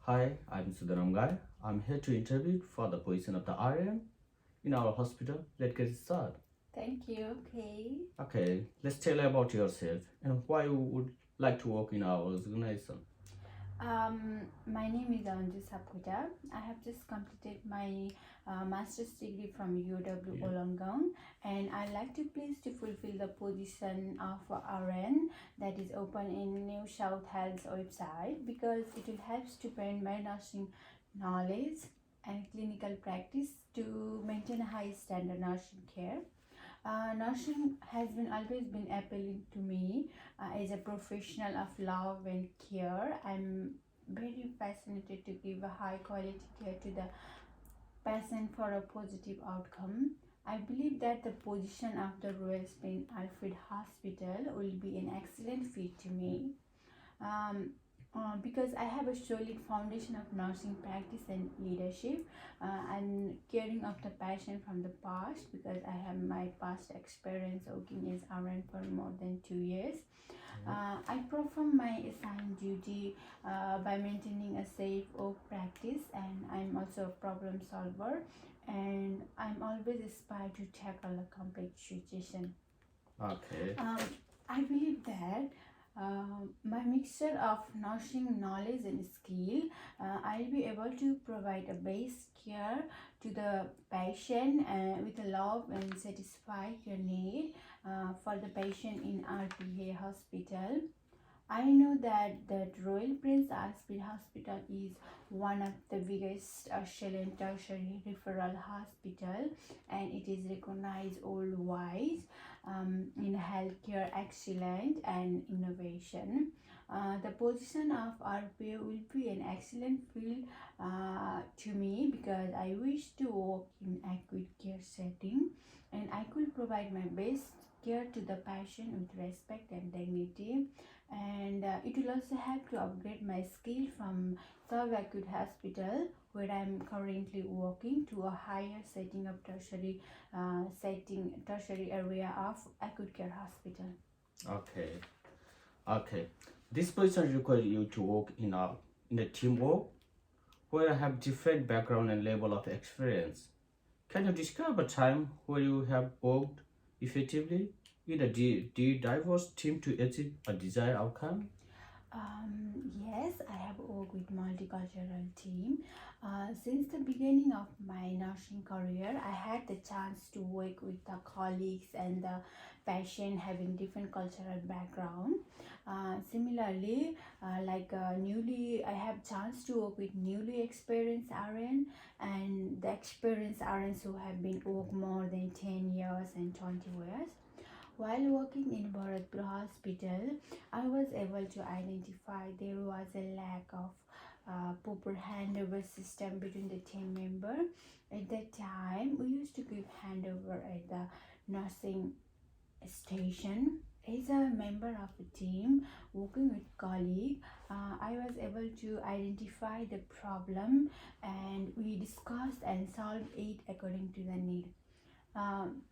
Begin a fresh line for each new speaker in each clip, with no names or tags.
Hi, I'm Sudaram Gai. I'm here to interview for the position of the RN in our hospital. Let's get started.
Thank you. Okay.
Okay, let's tell about yourself and why you would like to work in our organization.
My name is Anju Sapkuta. I have just completed my master's degree from UW
Yeah.
Wollongong, and I like to please to fulfill the position of RN that is open in New South Wales website because it will help to bring my nursing knowledge and clinical practice to maintain a high standard nursing care. Nursing has been always been appealing to me as a professional of love and care. I'm very fascinated to give a high quality care to the patient for a positive outcome. I believe that the position of the Royal Spain Alfred Hospital will be an excellent fit to me. Um, because I have a solid foundation of nursing practice and leadership and caring of the patient from the past because I have my past experience working as RN for more than 2 years. I perform my assigned duty by maintaining a safe work practice, and I'm also a problem solver, and I'm always inspired to tackle a complex situation.
Okay,
um, I believe that my mixture of nursing knowledge and skill, I'll be able to provide a base care to the patient with a love and satisfy your need for the patient in RPA hospital. I know that Royal Prince Alfred Hospital is one of the biggest Australian tertiary referral hospital, and it is recognized worldwide in healthcare excellence and innovation. The position of RPA will be an excellent field to me because I wish to work in acute care setting, and I could provide my best care to the patient with respect and dignity, and it will also help to upgrade my skill from subacute hospital where I'm currently working to a higher setting of tertiary area of acute care hospital.
okay, okay. This position requires you to work in a teamwork where I have different background and level of experience. Can you describe a time where you have worked effectively in a diverse team to achieve a desired outcome?
Yes, I have worked with multicultural team. Since the beginning of my nursing career, I had the chance to work with the colleagues and the patient having different cultural background. Similarly, newly, I have chance to work with newly experienced RN and the experienced RNs who have been work more than 10 years and 20 years. While working in Bharatpur Hospital, I was able to identify there was a lack of proper handover system between the team member. At that time, we used to give handover at the nursing station. As a member of a team working with colleague, I was able to identify the problem and we discussed and solved it according to the need. Um,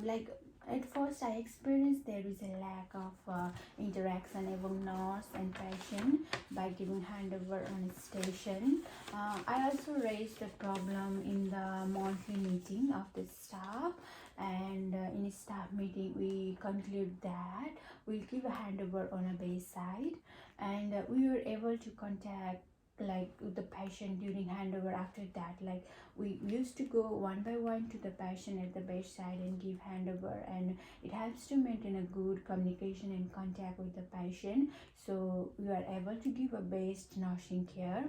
like at first I experienced there is a lack of interaction among nurse and patient by giving handover on a station. I also raised the problem in the monthly meeting of the staff, and in a staff meeting we conclude that we'll give a handover on a base side, and we were able to contact like with the patient during handover. After that, like we used to go one by one to the patient at the bedside and give handover, and it helps to maintain a good communication and contact with the patient, so we are able to give a best nursing care.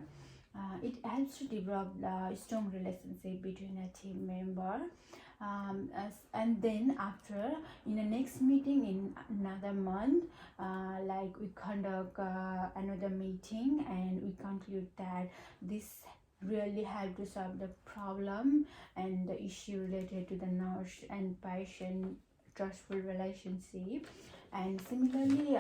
It helps to develop a strong relationship between a team member. And then after in the next meeting in another month, like we conduct another meeting and we conclude that this really help to solve the problem and the issue related to the nurse and patient trustful relationship. And similarly,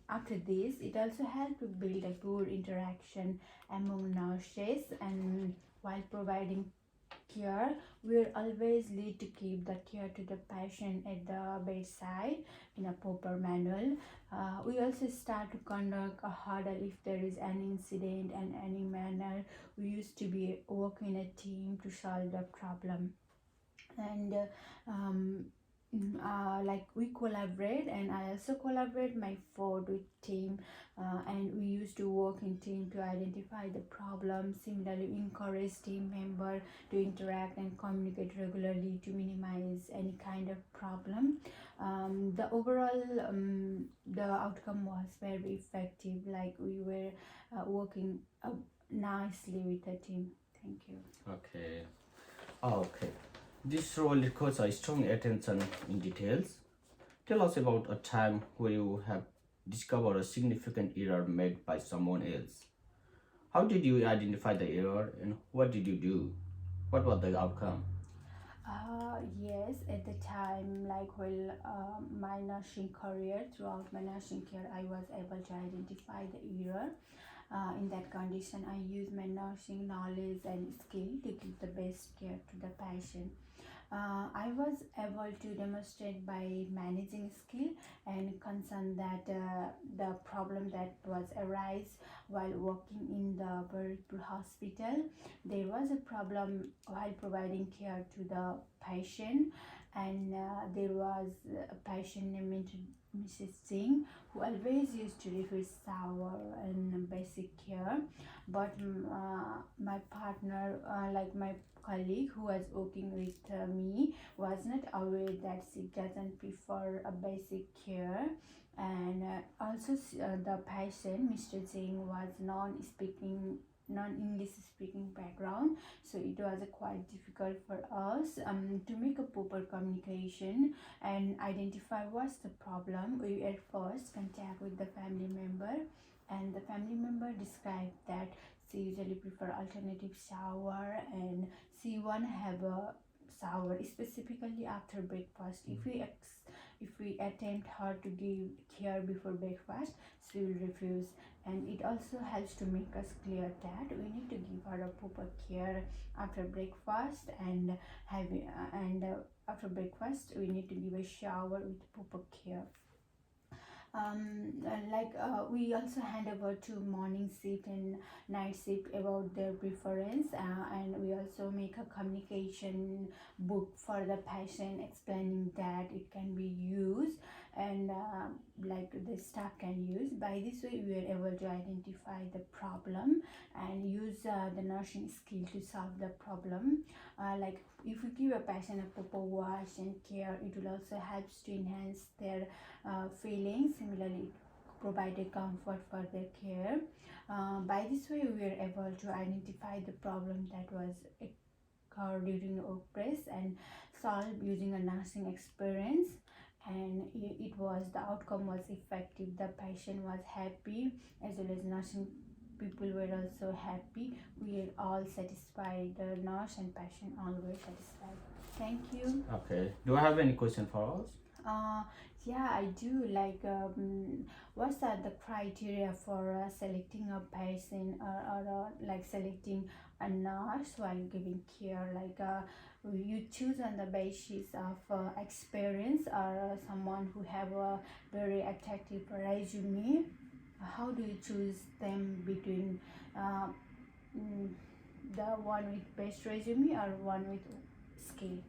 after this it also helped to build a good interaction among nurses and while providing care, we always need to keep the care to the patient at the bedside in a proper manner. We also start to conduct a huddle if there is an incident and any manner. We used to be work in a team to solve the problem, and like we collaborate, and I also collaborate my food with team, and we used to work in team to identify the problem. Similarly, we encourage team member to interact and communicate regularly to minimize any kind of problem. The overall the outcome was very effective, like we were working nicely with the team. Thank you.
Okay. Okay. This role requires a strong attention in details. Tell us about a time where you have discovered a significant error made by someone else. How did you identify the error and what did you do? What was the outcome?
Yes, at the time, like while my nursing career, throughout my nursing care, I was able to identify the error. In that condition, I use my nursing knowledge and skill to give the best care to the patient. I was able to demonstrate by managing skill and concern that the problem that was arise while working in the Baritpur hospital. There was a problem while providing care to the patient, and there was a patient named Mrs. Singh who always used to refuse shower and basic care, but my partner, like my colleague who was working with me, was not aware that she doesn't prefer a basic care, and also the patient Mr. Singh was non-English speaking background, so it was quite difficult for us to make a proper communication and identify what's the problem. We at first contact with the family member, and the family member described that she usually prefer alternative shower, and she wanna have a shower specifically after breakfast. If we attempt her to give care before breakfast, she will refuse, and it also helps to make us clear that we need to give her a proper care after breakfast, and after breakfast we need to give a shower with proper care. We also hand over to morning shift and night shift about their preference, and we also make a communication book for the patient explaining that it can be used, and like the staff can use. By this way we are able to identify the problem and use the nursing skill to solve the problem. Like if we give a patient a proper wash and care, it will also helps to enhance their feelings. Similarly, it provided comfort for their care. By this way, we were able to identify the problem that was occurred during the workplace and solve using a nursing experience. And the outcome was effective. The patient was happy, as well as nursing people were also happy. We are all satisfied. The nurse and patient all were satisfied. Thank you.
Okay. Do I have any question for us?
Uh, yeah, I do. Like, what's the criteria for selecting a patient, or like selecting a nurse while giving care? Like, you choose on the basis of experience, or someone who have a very attractive resume. How do you choose them between uh, mm, the one with best resume or one with skill?